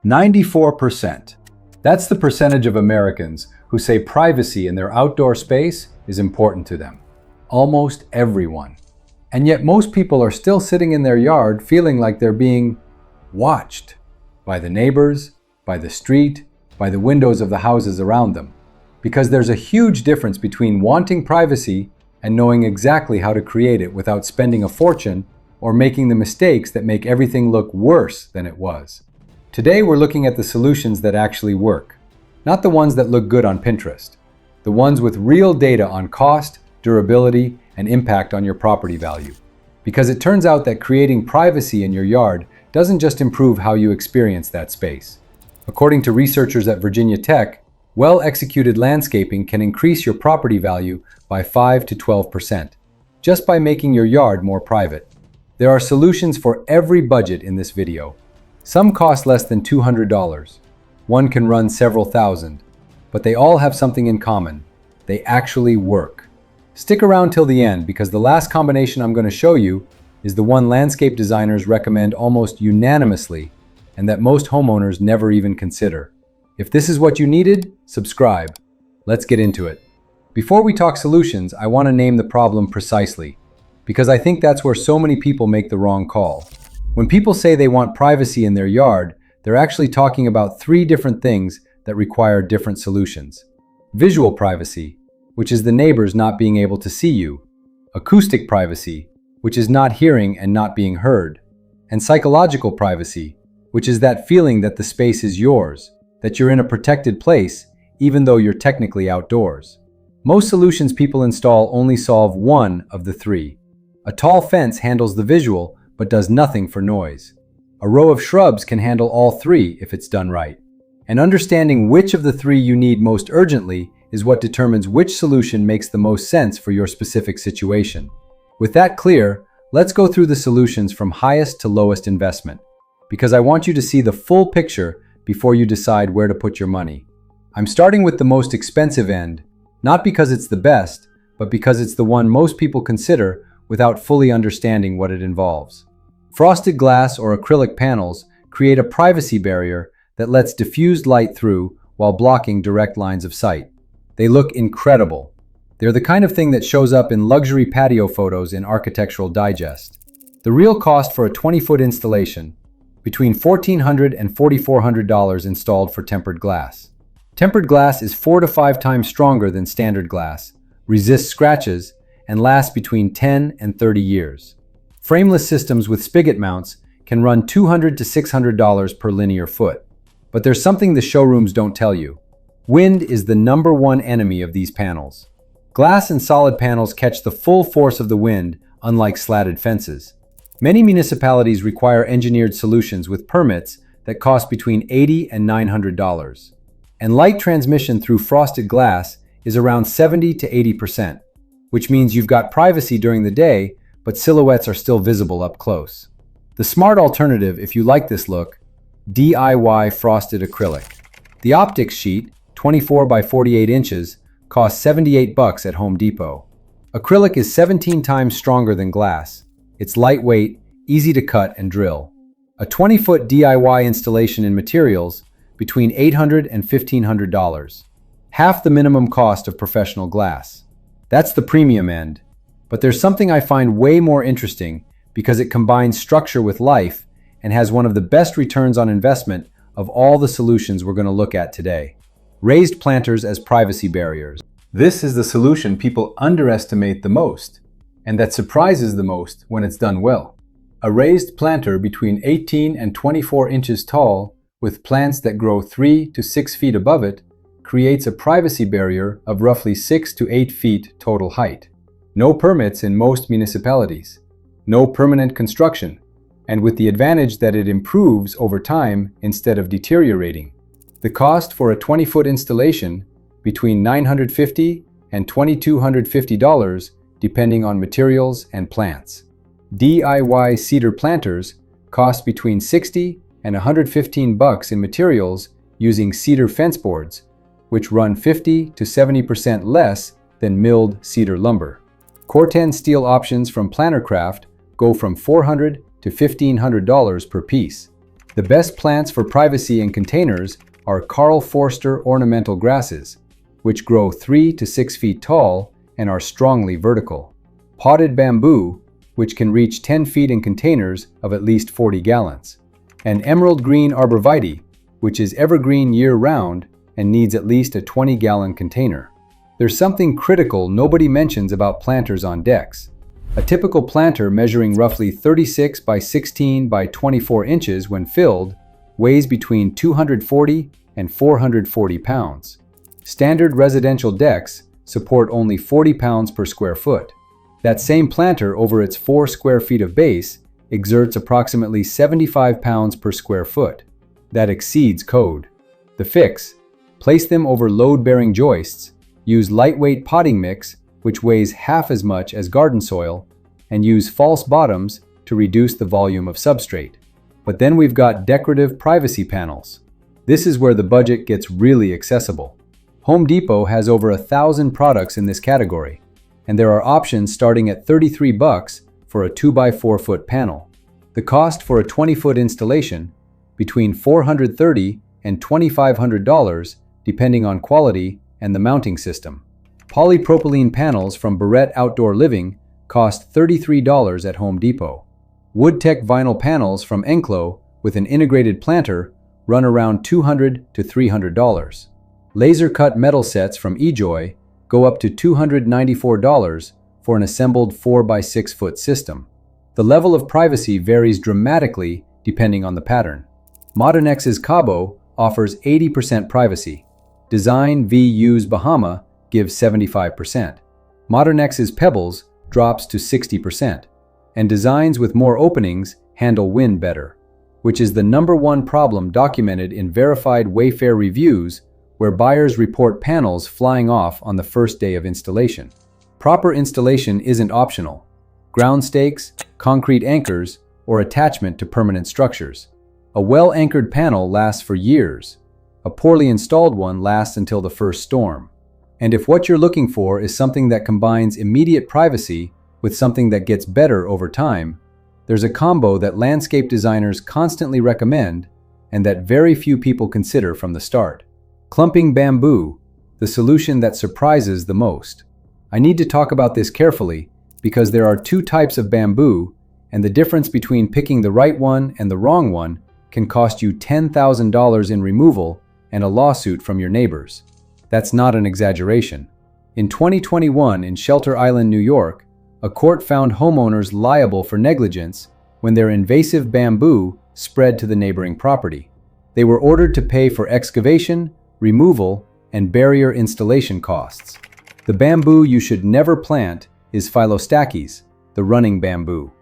94%. That's the percentage of Americans who say privacy in their outdoor space is important to them. Almost everyone. And yet most people are still sitting in their yard feeling like they're being watched by the neighbors, by the street, by the windows of the houses around them. Because there's a huge difference between wanting privacy and knowing exactly how to create it without spending a fortune or making the mistakes that make everything look worse than it was. Today we're looking at the solutions that actually work, not the ones that look good on Pinterest, the ones with real data on cost, durability, and impact on your property value. Because it turns out that creating privacy in your yard doesn't just improve how you experience that space. According to researchers at Virginia Tech, well-executed landscaping can increase your property value by 5 to 12%, just by making your yard more private. There are solutions for every budget in this video. Some cost less than $200. One can run several thousand. But they all have something in common. They actually work. Stick around till the end because the last combination I'm going to show you is the one landscape designers recommend almost unanimously and that most homeowners never even consider. If this is what you needed, subscribe. Let's get into it. Before we talk solutions, I want to name the problem precisely, because I think that's where so many people make the wrong call. When people say they want privacy in their yard, they're actually talking about three different things that require different solutions. Visual privacy, which is the neighbors not being able to see you. Acoustic privacy, which is not hearing and not being heard. And psychological privacy, which is that feeling that the space is yours, that you're in a protected place, even though you're technically outdoors. Most solutions people install only solve one of the three. A tall fence handles the visual, but does nothing for noise. A row of shrubs can handle all three if it's done right. And understanding which of the three you need most urgently is what determines which solution makes the most sense for your specific situation. With that clear, let's go through the solutions from highest to lowest investment, because I want you to see the full picture before you decide where to put your money. I'm starting with the most expensive end, not because it's the best, but because it's the one most people consider without fully understanding what it involves. Frosted glass or acrylic panels create a privacy barrier that lets diffused light through while blocking direct lines of sight. They look incredible. They're the kind of thing that shows up in luxury patio photos in Architectural Digest. The real cost for a 20-foot installation, between $1,400 and $4,400 installed for tempered glass. Tempered glass is 4 to 5 times stronger than standard glass, resists scratches, and lasts between 10 and 30 years. Frameless systems with spigot mounts can run $200 to $600 per linear foot. But there's something the showrooms don't tell you. Wind is the #1 enemy of these panels. Glass and solid panels catch the full force of the wind, unlike slatted fences. Many municipalities require engineered solutions with permits that cost between $80 and $900. And light transmission through frosted glass is around 70 to 80%, which means you've got privacy during the day, but silhouettes are still visible up close. The smart alternative, if you like this look, DIY frosted acrylic. The optics sheet, 24 by 48 inches, costs $78 at Home Depot. Acrylic is 17 times stronger than glass. It's lightweight, easy to cut and drill. A 20-foot DIY installation in materials, between $800 and $1,500. Half the minimum cost of professional glass. That's the premium end. But there's something I find way more interesting because it combines structure with life and has one of the best returns on investment of all the solutions we're going to look at today. Raised planters as privacy barriers. This is the solution people underestimate the most, and that surprises the most when it's done well. A raised planter between 18 and 24 inches tall, with plants that grow 3 to 6 feet above it, creates a privacy barrier of roughly 6 to 8 feet total height. No permits in most municipalities. No permanent construction, and with the advantage that it improves over time instead of deteriorating. The cost for a 20-foot installation, between $950 and $2,250 depending on materials and plants. DIY cedar planters cost between $60 and $115 in materials using cedar fence boards, which run 50 to 70% less than milled cedar lumber. Corten steel options from Plantercraft go from $400 to $1,500 per piece. The best plants for privacy in containers are Karl Forster ornamental grasses, which grow 3 to 6 feet tall and are strongly vertical. Potted bamboo, which can reach 10 feet in containers of at least 40 gallons. And emerald green arborvitae, which is evergreen year-round and needs at least a 20-gallon container. There's something critical nobody mentions about planters on decks. A typical planter measuring roughly 36 by 16 by 24 inches when filled weighs between 240 and 440 pounds. Standard residential decks support only 40 pounds per square foot. That same planter over its 4 square feet of base exerts approximately 75 pounds per square foot. That exceeds code. The fix: place them over load-bearing joists, use lightweight potting mix, which weighs half as much as garden soil, and use false bottoms to reduce the volume of substrate. But then we've got decorative privacy panels. This is where the budget gets really accessible. Home Depot has over 1,000 products in this category, and there are options starting at $33 for a 2x4 foot panel. The cost for a 20-foot installation between $430 and $2,500 depending on quality and the mounting system. Polypropylene panels from Barrett Outdoor Living cost $33 at Home Depot. WoodTech vinyl panels from Enclo with an integrated planter run around $200 to $300. Laser-cut metal sets from eJoy go up to $294 for an assembled 4x6 foot system. The level of privacy varies dramatically depending on the pattern. Modenex's Cabo offers 80% privacy. Design VU's Bahama gives 75%. Modernex's Pebbles drops to 60%. And designs with more openings handle wind better, which is the #1 problem documented in verified Wayfair reviews where buyers report panels flying off on the first day of installation. Proper installation isn't optional. Ground stakes, concrete anchors, or attachment to permanent structures. A well-anchored panel lasts for years. A poorly installed one lasts until the first storm. And if what you're looking for is something that combines immediate privacy with something that gets better over time, there's a combo that landscape designers constantly recommend and that very few people consider from the start. Clumping bamboo, the solution that surprises the most. I need to talk about this carefully because there are 2 types of bamboo, and the difference between picking the right one and the wrong one can cost you $10,000 in removal and a lawsuit from your neighbors. That's not an exaggeration. In 2021 in Shelter Island, New York, a court found homeowners liable for negligence when their invasive bamboo spread to the neighboring property. They were ordered to pay for excavation, removal, and barrier installation costs. The bamboo you should never plant is Philostachys, the running bamboo.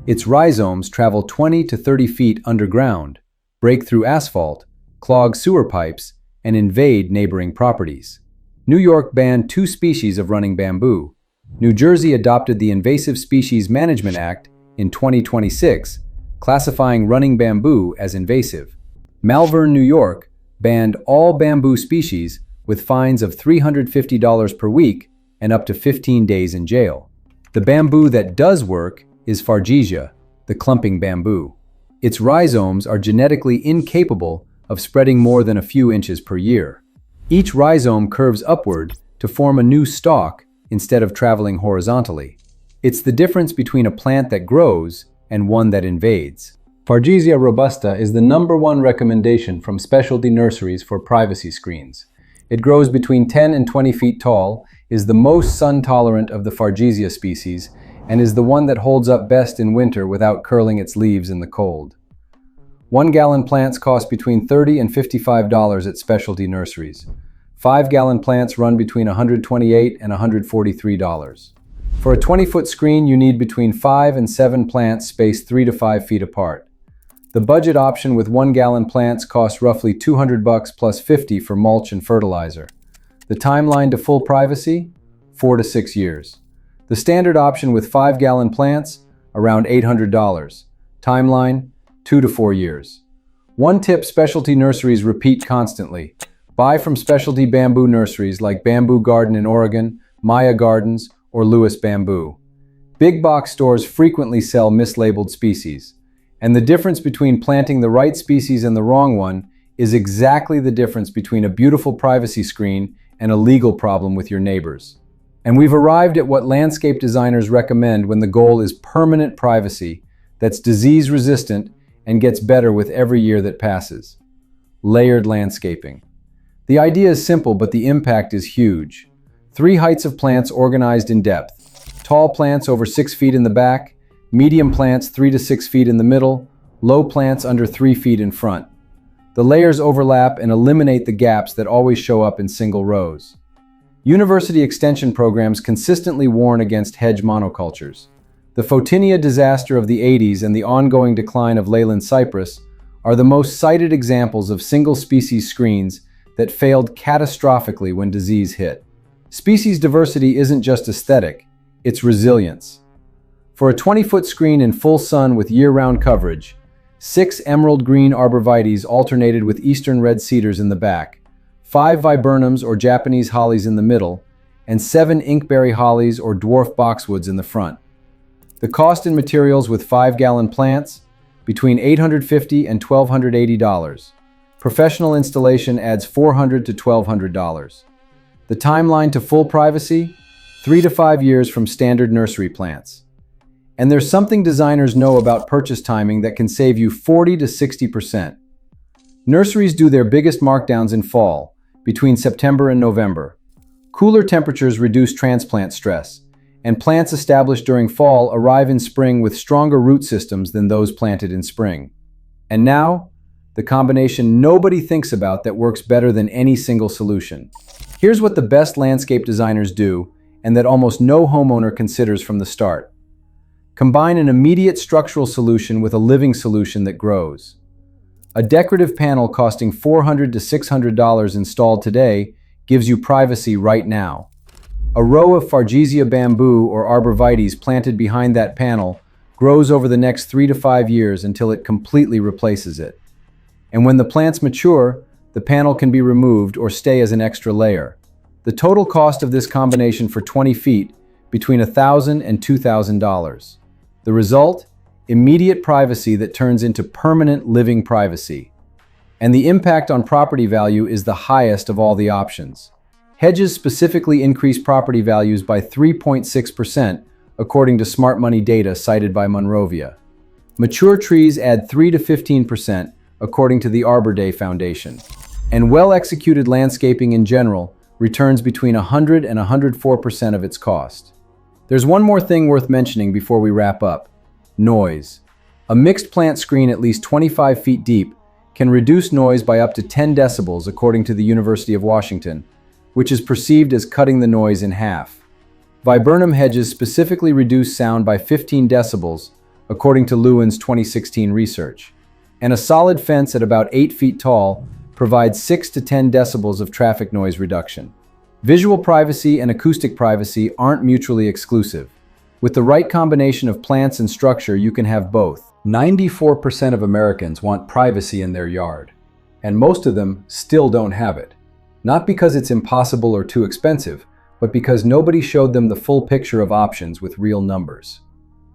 Its rhizomes travel 20 to 30 feet underground, break through asphalt, clog sewer pipes, and invade neighboring properties. New York banned 2 species of running bamboo. New Jersey adopted the Invasive Species Management Act in 2026, classifying running bamboo as invasive. Malvern, New York banned all bamboo species with fines of $350 per week and up to 15 days in jail. The bamboo that does work is Fargesia, the clumping bamboo. Its rhizomes are genetically incapable of spreading more than a few inches per year. Each rhizome curves upward to form a new stalk instead of traveling horizontally. It's the difference between a plant that grows and one that invades. Fargesia robusta is the #1 recommendation from specialty nurseries for privacy screens. It grows between 10 and 20 feet tall, is the most sun-tolerant of the Fargesia species, and is the one that holds up best in winter without curling its leaves in the cold. 1-gallon plants cost between $30 and $55 at specialty nurseries. 5-gallon plants run between $128 and $143. For a 20-foot screen, you need between 5 and 7 plants spaced 3 to 5 feet apart. The budget option with 1-gallon plants costs roughly $200 plus $50 for mulch and fertilizer. The timeline to full privacy? 4 to 6 years. The standard option with 5-gallon plants? Around $800. Timeline? 2 to 4 years. One tip specialty nurseries repeat constantly. Buy from specialty bamboo nurseries like Bamboo Garden in Oregon, Maya Gardens, or Lewis Bamboo. Big box stores frequently sell mislabeled species. And the difference between planting the right species and the wrong one is exactly the difference between a beautiful privacy screen and a legal problem with your neighbors. And we've arrived at what landscape designers recommend when the goal is permanent privacy that's disease-resistant and gets better with every year that passes. Layered landscaping. The idea is simple, but the impact is huge. 3 heights of plants organized in depth. Tall plants over 6 feet in the back, medium plants 3 to 6 feet in the middle, low plants under 3 feet in front. The layers overlap and eliminate the gaps that always show up in single rows. University extension programs consistently warn against hedge monocultures. The Photinia disaster of the 80s and the ongoing decline of leyland cypress are the most cited examples of single-species screens that failed catastrophically when disease hit. Species diversity isn't just aesthetic, it's resilience. For a 20-foot screen in full sun with year-round coverage, 6 emerald green arborvitaes alternated with eastern red cedars in the back, 5 viburnums or Japanese hollies in the middle, and 7 inkberry hollies or dwarf boxwoods in the front. The cost in materials with 5-gallon plants, between $850 and $1,280. Professional installation adds $400 to $1,200. The timeline to full privacy? 3 to 5 years from standard nursery plants. And there's something designers know about purchase timing that can save you 40 to 60%. Nurseries do their biggest markdowns in fall, between September and November. Cooler temperatures reduce transplant stress, and plants established during fall arrive in spring with stronger root systems than those planted in spring. And now, the combination nobody thinks about that works better than any single solution. Here's what the best landscape designers do, and that almost no homeowner considers from the start. Combine an immediate structural solution with a living solution that grows. A decorative panel costing $400 to $600 installed today gives you privacy right now. A row of Fargesia bamboo or arborvitaes planted behind that panel grows over the next 3 to 5 years until it completely replaces it. And when the plants mature, the panel can be removed or stay as an extra layer. The total cost of this combination for 20 feet, between $1,000 and $2,000. The result? Immediate privacy that turns into permanent living privacy. And the impact on property value is the highest of all the options. Hedges specifically increase property values by 3.6%, according to smart money data cited by Monrovia. Mature trees add 3 to 15%, according to the Arbor Day Foundation. And well-executed landscaping in general returns between 100 and 104% of its cost. There's one more thing worth mentioning before we wrap up. Noise. A mixed plant screen at least 25 feet deep can reduce noise by up to 10 decibels according to the University of Washington, which is perceived as cutting the noise in half. Viburnum hedges specifically reduce sound by 15 decibels, according to Lewin's 2016 research. And a solid fence at about 8 feet tall provides 6 to 10 decibels of traffic noise reduction. Visual privacy and acoustic privacy aren't mutually exclusive. With the right combination of plants and structure, you can have both. 94% of Americans want privacy in their yard, and most of them still don't have it. Not because it's impossible or too expensive, but because nobody showed them the full picture of options with real numbers.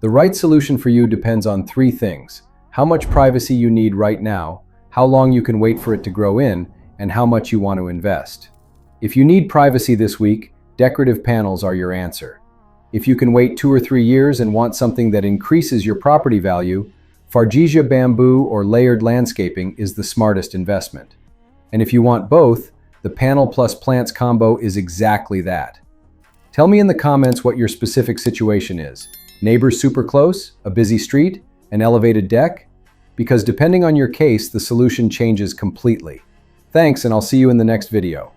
The right solution for you depends on 3 things: how much privacy you need right now, how long you can wait for it to grow in, and how much you want to invest. If you need privacy this week, decorative panels are your answer. If you can wait 2 or 3 years and want something that increases your property value, Fargesia bamboo or layered landscaping is the smartest investment. And if you want both, the panel plus plants combo is exactly that. Tell me in the comments what your specific situation is. Neighbors super close? A busy street? An elevated deck? Because depending on your case, the solution changes completely. Thanks, and I'll see you in the next video.